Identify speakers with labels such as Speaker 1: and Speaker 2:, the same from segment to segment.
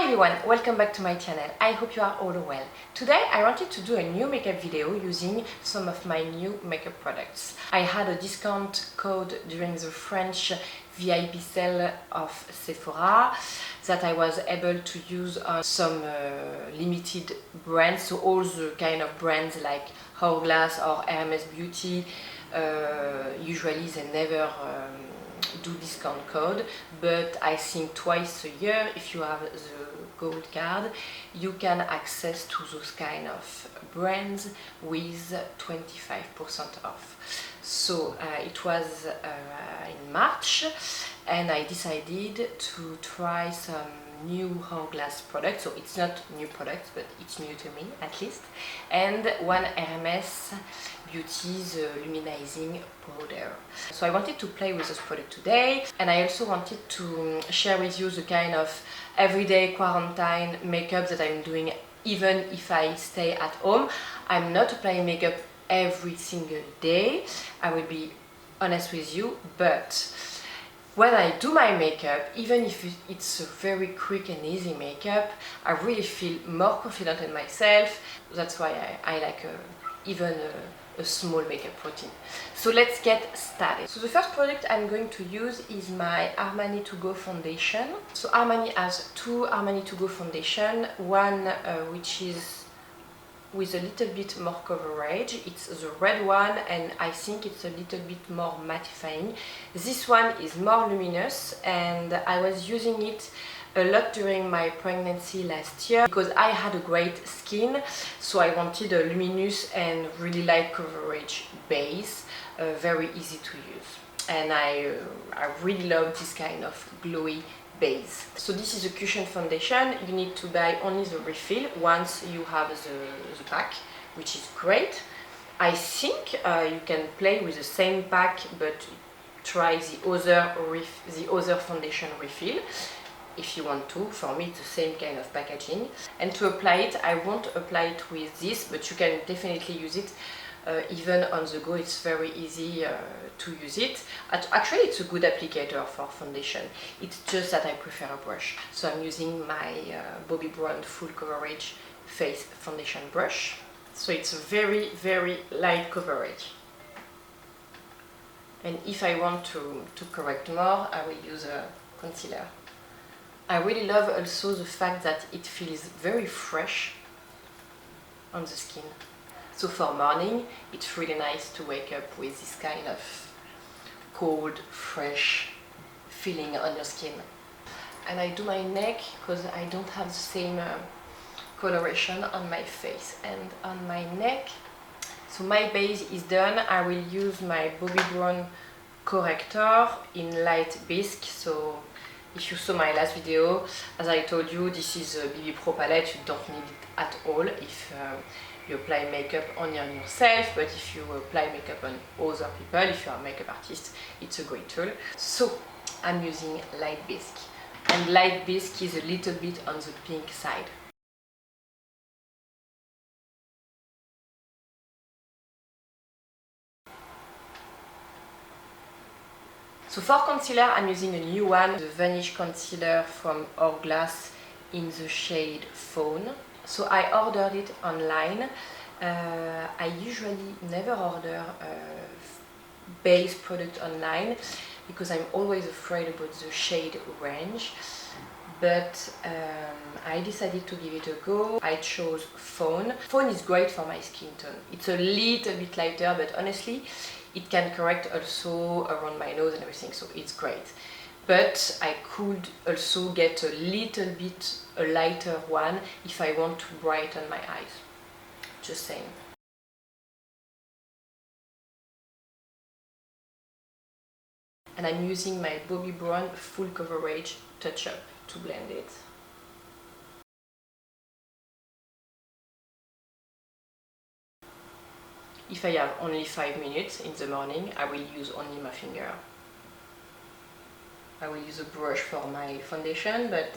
Speaker 1: Hi everyone, welcome back to my channel. I hope you are all well. Today I wanted to do a new makeup video using some of my new makeup products. I had a discount code during the French VIP sale of Sephora that I was able to use on some limited brands, so all the kind of brands like Hourglass or RMS Beauty. Usually they never do discount code, but I think twice a year, if you have the gold card, you can access to those kind of brands with 25% off. So it was in March, and I decided to try some new Hourglass products. So it's not new products, but it's new to me at least, and one RMS Beauty's luminizing powder. So I wanted to play with this product today, and I also wanted to share with you the kind of everyday quarantine makeup that I'm doing even if I stay at home. I'm not applying makeup every single day, I will be honest with you, but when I do my makeup, even if it's a very quick and easy makeup, I really feel more confident in myself. That's why I like even a small makeup routine. So let's get started. So the first product I'm going to use is my Armani To Go foundation. So Armani has two Armani To Go foundation, one which is with a little bit more coverage. It's the red one, and I think it's a little bit more mattifying. This one is more luminous, and I was using it a lot during my pregnancy last year because I had a great skin, so I wanted a luminous and really light coverage base, very easy to use, and I really love this kind of glowy base. So this is a cushion foundation. You need to buy only the refill once you have the pack, which is great. I think you can play with the same pack, but try the other foundation refill if you want to. For me it's the same kind of packaging. And to apply it, I won't apply it with this, but you can definitely use it even on the go. It's very easy to use it. Actually it's a good applicator for foundation, it's just that I prefer a brush, so I'm using my Bobbi Brown full coverage face foundation brush. So it's a very light coverage, and if I want to correct more, I will use a concealer. I really love also the fact that it feels very fresh on the skin. So for morning, it's really nice to wake up with this kind of cold, fresh feeling on your skin. And I do my neck because I don't have the same coloration on my face and on my neck. So my base is done. I will use my Bobbi Brown Corrector in light bisque. So if you saw my last video, as I told you, this is a BB Pro palette. You don't need it at all if you apply makeup only on yourself, but if you apply makeup on other people, if you are a makeup artist, it's a great tool. So I'm using light bisque, and light bisque is a little bit on the pink side. So for concealer, I'm using a new one, the Vanish concealer from Hourglass in the shade Fawn. So I ordered it online. I usually never order base product online because I'm always afraid about the shade range, but I decided to give it a go. I chose Fawn. Fawn is great for my skin tone. It's a little bit lighter, but honestly it can correct also around my nose and everything, so it's great. But I could also get a little bit a lighter one if I want to brighten my eyes. Just saying. And I'm using my Bobbi Brown full coverage touch up to blend it. If I have only 5 minutes in the morning, I will use only my finger. I will use a brush for my foundation, but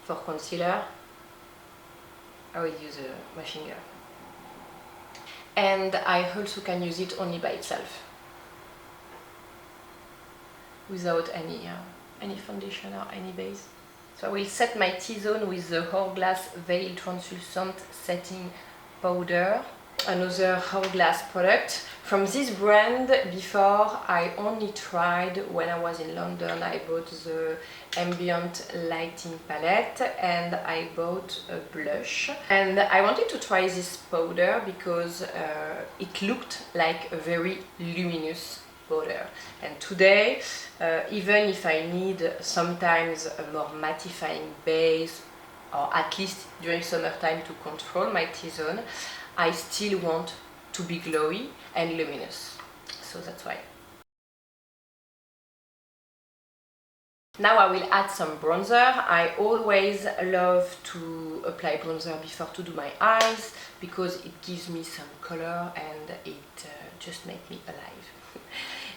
Speaker 1: for concealer, I will use my finger. And I also can use it only by itself, without any foundation or any base. So I will set my T-zone with the Hourglass Veil Translucent Setting Powder, another Hourglass product. From this brand, before I only tried when I was in London. I bought the Ambient Lighting palette and I bought a blush. And I wanted to try this powder because it looked like a very luminous powder. And today, even if I need sometimes a more mattifying base, or at least during summertime to control my T-zone, I still want to be glowy and luminous. So that's why. Now I will add some bronzer. I always love to apply bronzer before to do my eyes because it gives me some color and it just makes me alive.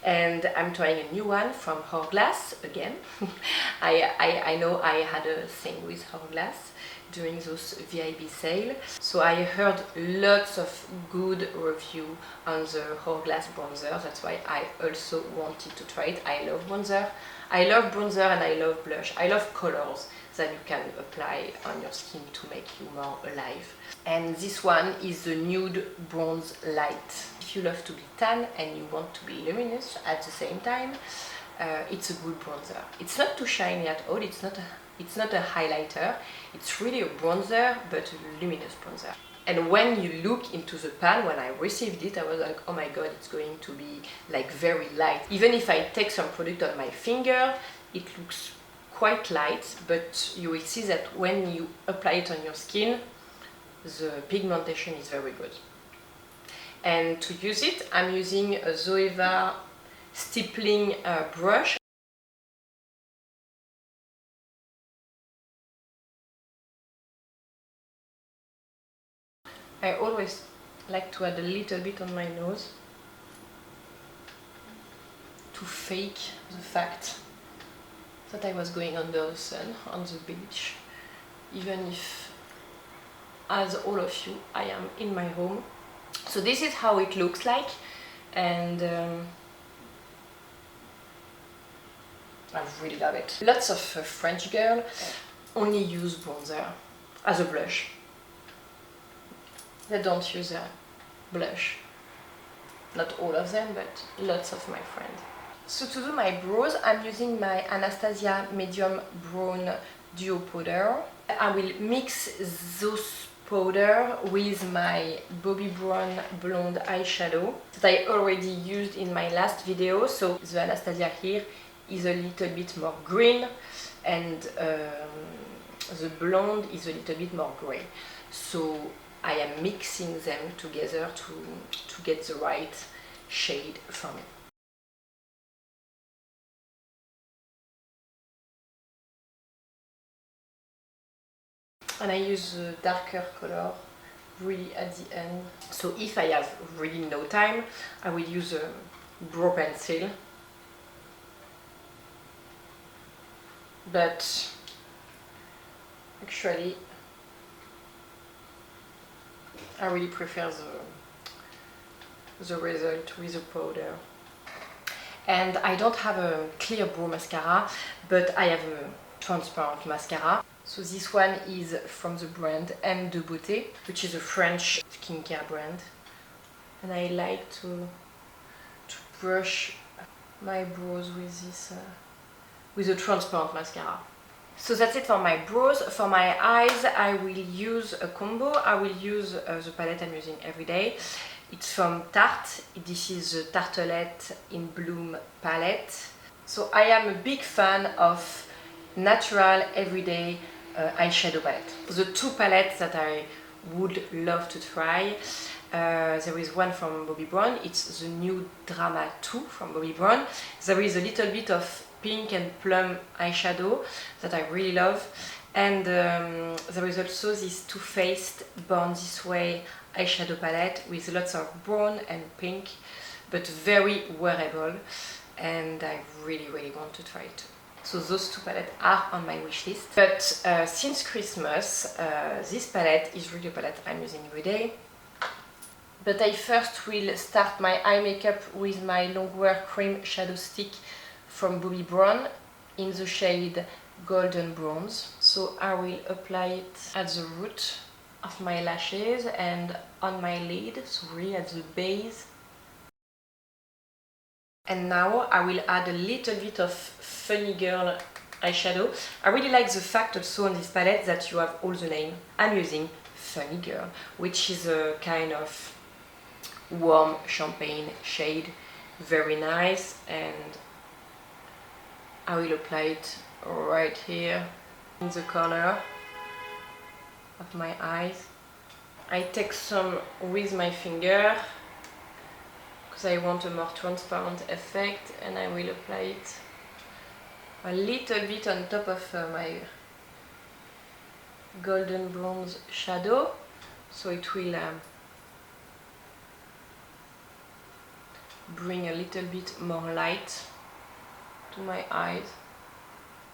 Speaker 1: And I'm trying a new one from Hourglass again. I know I had a thing with Hourglass during those VIB sale. So I heard lots of good review on the Hourglass bronzer. That's why I also wanted to try it. I love bronzer. I love bronzer and I love blush. I love colors that you can apply on your skin to make you more alive. And this one is the Nude Bronze Light. If you love to be tan and you want to be luminous at the same time, it's a good bronzer. It's not too shiny at all. It's not a highlighter. It's really a bronzer, but a luminous bronzer. And when you look into the pan, when I received it, I was like, oh my god, it's going to be like very light. Even if I take some product on my finger, it looks quite light, but you will see that when you apply it on your skin, the pigmentation is very good. And to use it, I'm using a Zoeva stippling brush. I always like to add a little bit on my nose to fake the fact that I was going under the sun on the beach, even if, as all of you, I am in my home. So this is how it looks like, and I really love it. Lots of French girls only use bronzer as a blush. They don't use a blush. Not all of them, but lots of my friends. So to do my brows, I'm using my Anastasia Medium Brown Duo Powder. I will mix those powder with my Bobbi Brown Blonde eyeshadow that I already used in my last video. So the Anastasia here is a little bit more green and the blonde is a little bit more grey. So I am mixing them together to get the right shade for me. And I use a darker color really at the end. So if I have really no time, I will use a brow pencil. But actually, I really prefer the result with the powder. And I don't have a clear brow mascara, but I have a transparent mascara. So this one is from the brand M de Beauté, which is a French skincare brand. And I like to brush my brows with this, with a transparent mascara. So that's it for my brows. For my eyes, I will use a combo. I will use the palette I'm using every day. It's from Tarte. This is the Tartelette in Bloom palette. So I am a big fan of natural everyday eyeshadow palette. The two palettes that I would love to try, there is one from Bobbi Brown. It's the Nude Drama 2 from Bobbi Brown. There is a little bit of pink and plum eyeshadow that I really love, and there is also this Too Faced Born This Way eyeshadow palette with lots of brown and pink, but very wearable, and I really want to try it. So those two palettes are on my wish list. But since Christmas, this palette is really a palette I'm using every day. But I first will start my eye makeup with my Longwear Cream Shadow Stick from Bobbi Brown in the shade golden bronze. So I will apply it at the root of my lashes and on my lid, so really at the base. And now I will add a little bit of Funny Girl eyeshadow. I really like the fact also on this palette that you have all the name. I'm using Funny Girl, which is a kind of warm champagne shade, very nice, and I will apply it right here in the corner of my eyes. I take some with my finger because I want a more transparent effect, and I will apply it a little bit on top of my golden bronze shadow, so it will bring a little bit more light to my eyes.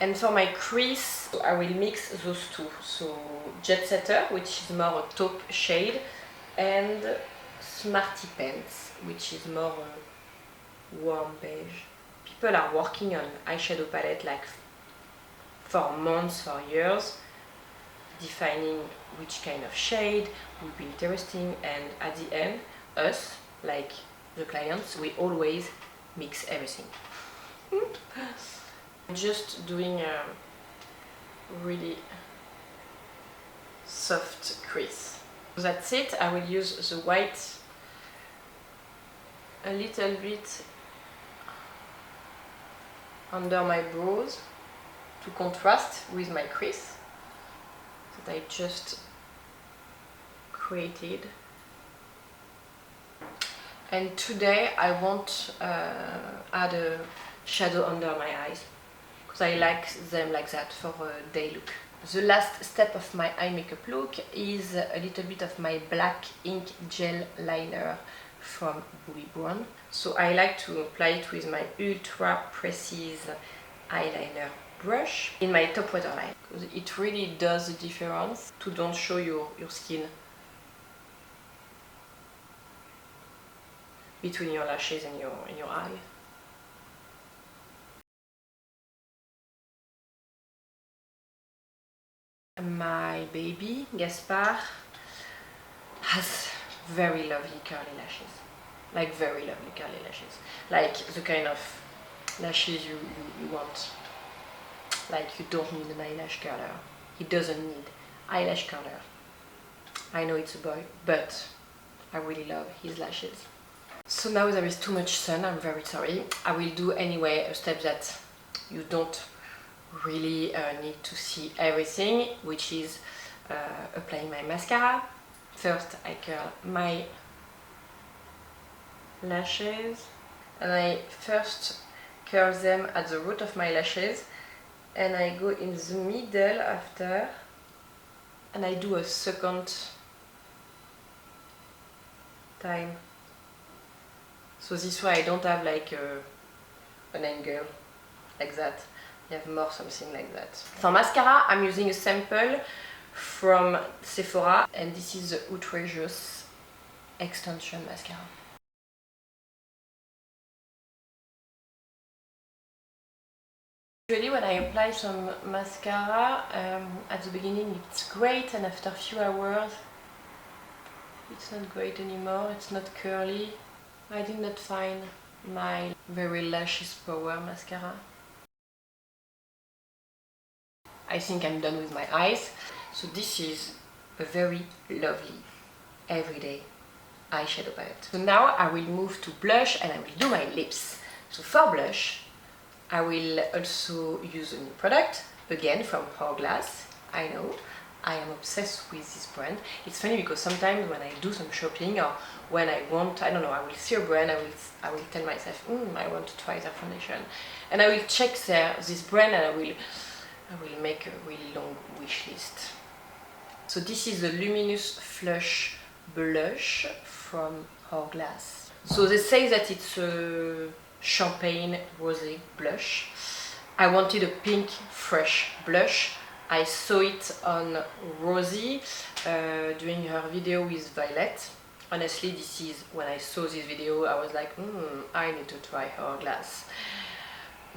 Speaker 1: And for my crease, I will mix those two, so Jet Setter, which is more a taupe shade, and Smarty Pants, which is more a warm beige. People are working on eyeshadow palette like for months, for years, defining which kind of shade would be interesting, and at the end, us, like the clients, we always mix everything. Just doing a really soft crease. That's it. I will use the white a little bit under my brows to contrast with my crease that I just created. And today I won't add a shadow under my eyes because I like them like that for a day look. The last step of my eye makeup look is a little bit of my black ink gel liner from Bobbi Brown. So I like to apply it with my ultra precise eyeliner brush in my top waterline because it really does the difference to don't show your skin between your lashes and your eye. My baby, Gaspar, has very lovely curly lashes. Like very lovely curly lashes. Like the kind of lashes you want. Like you don't need an eyelash curler. He doesn't need eyelash curler. I know it's a boy, but I really love his lashes. So now there is too much sun, I'm very sorry. I will do anyway a step that you don't really need to see everything, which is applying my mascara. First I curl my lashes, and I first curl them at the root of my lashes, and I go in the middle after, and I do a second time. So this way I don't have like an angle like that. You have more something like that. For mascara, I'm using a sample from Sephora, and this is the Outrageous Extension Mascara. Usually when I apply some mascara, at the beginning it's great, and after a few hours it's not great anymore, it's not curly. I did not find my very lashes power mascara. I think I'm done with my eyes. So this is a very lovely everyday eyeshadow palette. So now I will move to blush, and I will do my lips. So for blush, I will also use a new product, again from Hourglass. I know, I am obsessed with this brand. It's funny because sometimes when I do some shopping, or when I want, I don't know, I will see a brand, I will tell myself, I want to try their foundation. And I will check this brand, and I will make a really long wish list. So this is the Luminous Flush Blush from Hourglass. So they say that it's a champagne rosé blush. I wanted a pink fresh blush. I saw it on Rosie doing her video with Violet. Honestly, when I saw this video, I was like, I need to try Hourglass.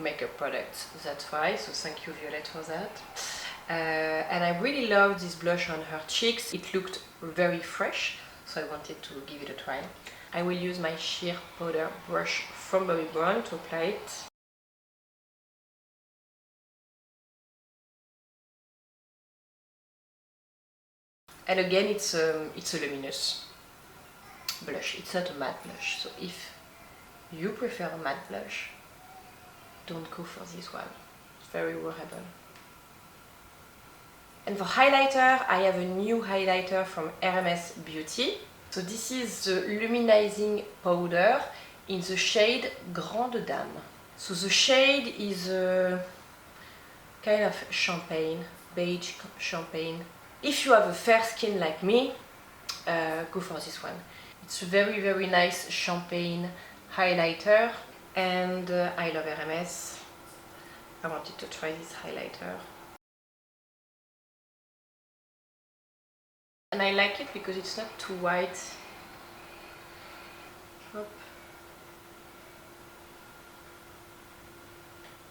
Speaker 1: makeup products, that's why, so thank you Violet for that. And I really love this blush on her cheeks. It looked very fresh, so I wanted to give it a try. I will use my sheer powder brush from Bobbi Brown to apply it. And again, it's a luminous blush, it's not a matte blush, so if you prefer a matte blush, don't go for this one, it's very wearable. And for highlighter, I have a new highlighter from RMS Beauty. So this is the luminizing powder in the shade Grande Dame. So the shade is a kind of champagne, beige champagne. If you have a fair skin like me, go for this one. It's a very, very nice champagne highlighter, and I love RMS. I wanted to try this highlighter. And I like it because it's not too white. Hop.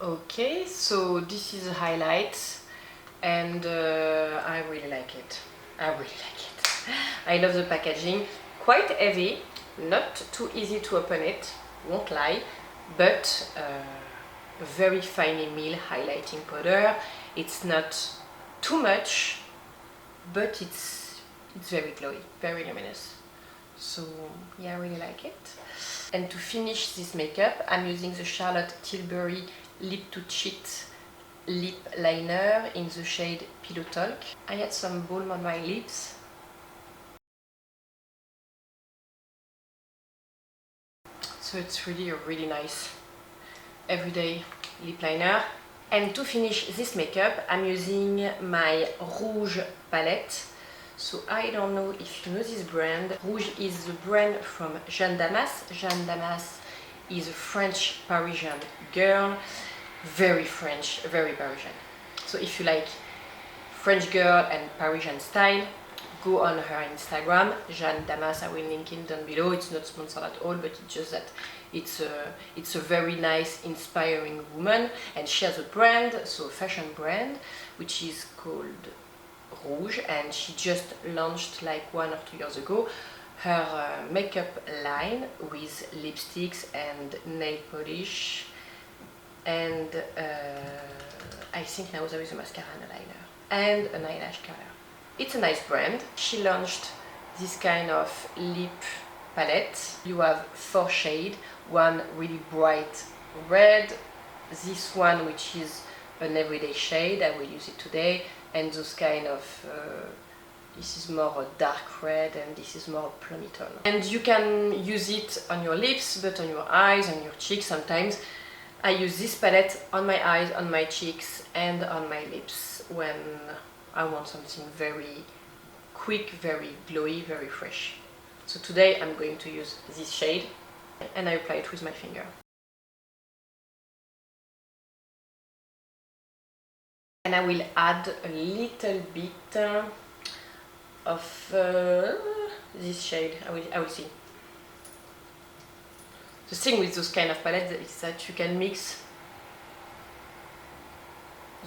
Speaker 1: Okay, so this is a highlight, and I really like it. I really like it. I love the packaging. Quite heavy, not too easy to open it, won't lie, but a very finely milled highlighting powder. It's not too much, but it's very glowy, very luminous. So yeah, I really like it. And to finish this makeup, I'm using the Charlotte Tilbury Lip to Cheat lip liner in the shade Pillow Talk. I had some balm on my lips. So it's really a really nice everyday lip liner. And to finish this makeup, I'm using my Rouge palette. So I don't know if you know this brand. Rouge is the brand from Jeanne Damas. Jeanne Damas is a French Parisian girl. Very French, very Parisian. So if you like French girl and Parisian style, go on her Instagram, Jeanne Damas. I will link it down below. It's not sponsored at all, but it's just that it's a very nice, inspiring woman, and she has a brand, so a fashion brand, which is called Rouge, and she just launched like 1 or 2 years ago her makeup line with lipsticks and nail polish, and I think now there is a mascara and a liner and an eyelash color. It's a nice brand. She launched this kind of lip palette. You have 4 shades, one really bright red, this one which is an everyday shade, I will use it today, and those kind of, this is more a dark red and this is more plummy tone. And you can use it on your lips, but on your eyes, on your cheeks sometimes. I use this palette on my eyes, on my cheeks and on my lips when I want something very quick, very glowy, very fresh. So today I'm going to use this shade and I apply it with my finger. And I will add a little bit of this shade. I will see. The thing with those kind of palettes is that you can mix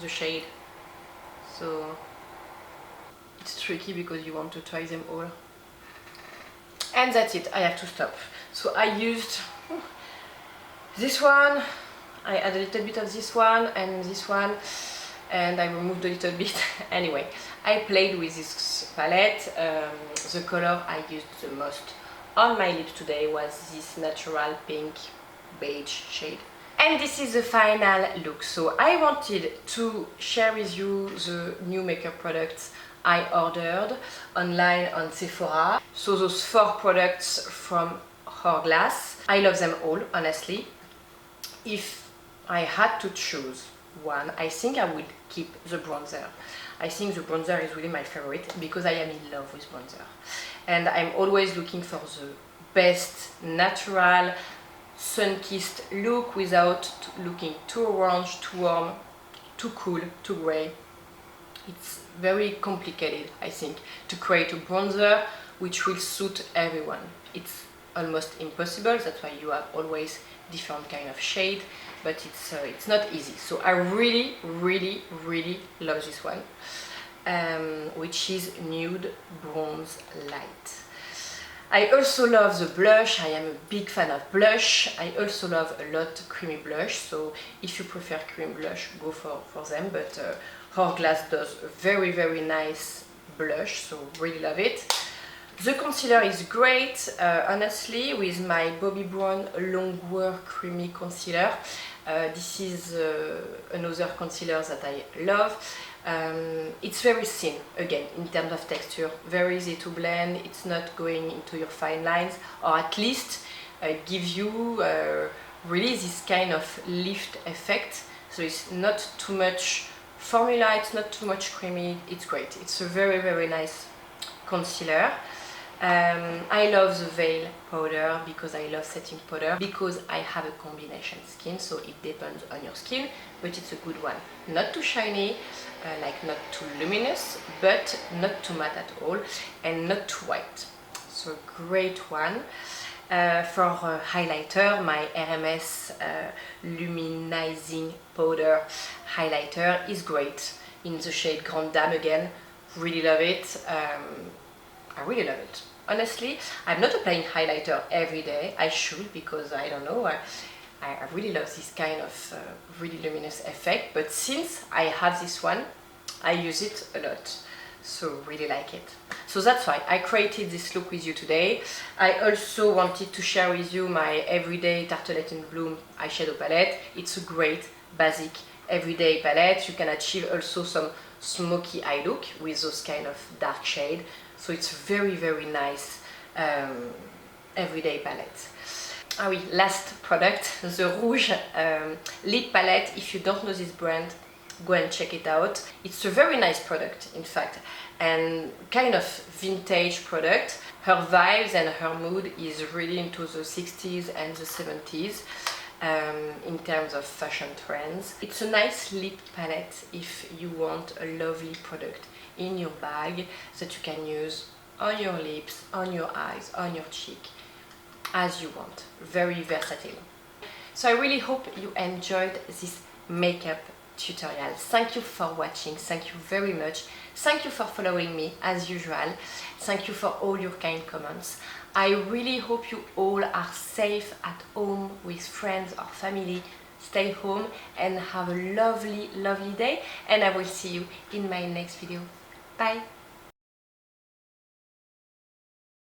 Speaker 1: the shade. So it's tricky because you want to try them all. And that's it, I have to stop. So I used this one, I add a little bit of this one and this one, and I removed a little bit. Anyway, I played with this palette. The color I used the most on my lips today was this natural pink beige shade. And this is the final look. So I wanted to share with you the new makeup products I ordered online on Sephora. So those 4 products from Hourglass. I love them all, honestly. If I had to choose one, I think I would keep the bronzer. I think the bronzer is really my favorite because I am in love with bronzer. And I'm always looking for the best natural, sun-kissed look without looking too orange, too warm, too cool, too grey. It's very complicated, I think, to create a bronzer which will suit everyone. It's almost impossible. That's why you have always different kind of shade, but it's not easy. So I really love this one, which is Nude Bronze Light. I also love the blush. I am a big fan of blush. I also love a lot creamy blush, so if you prefer cream blush, go for them, but Hourglass does a very nice blush, so really love it. The concealer is great, honestly, with my Bobbi Brown Longwear Creamy Concealer. This is another concealer that I love. It's very thin, again, in terms of texture, very easy to blend. It's not going into your fine lines, or at least gives you really this kind of lift effect. So it's not too much formula, it's not too much creamy, it's great. It's a very nice concealer. I love the Veil powder because I love setting powder, because I have a combination skin, so it depends on your skin, but it's a good one. Not too shiny, like not too luminous, but not too matte at all, and not too white. So great one. For highlighter, my RMS Luminizing Powder highlighter is great in the shade Grande Dame again. Really love it. I really love it. Honestly, I'm not applying highlighter every day. I should, because I don't know, I really love this kind of really luminous effect, but since I have this one, I use it a lot, so really like it. So that's why I created this look with you today. I also wanted to share with you my everyday Tartelette in Bloom eyeshadow palette. It's a great basic everyday palette. You can achieve also some smoky eye look with those kind of dark shade, so it's very nice everyday palette. Ah oui, last product, the Rouge lip palette. If you don't know this brand, go and check it out. It's a very nice product, in fact, and kind of vintage product. Her vibes and her mood is really into the 60s and the 70s in terms of fashion trends. It's a nice lip palette if you want a lovely product in your bag that you can use on your lips, on your eyes, on your cheek, as you want. Very versatile. So I really hope you enjoyed this makeup tutorial. Thank you for watching. Thank you very much. Thank you for following me as usual. Thank you for all your kind comments. I really hope you all are safe at home with friends or family. Stay home and have a lovely day, and I will see you in my next video. Bye.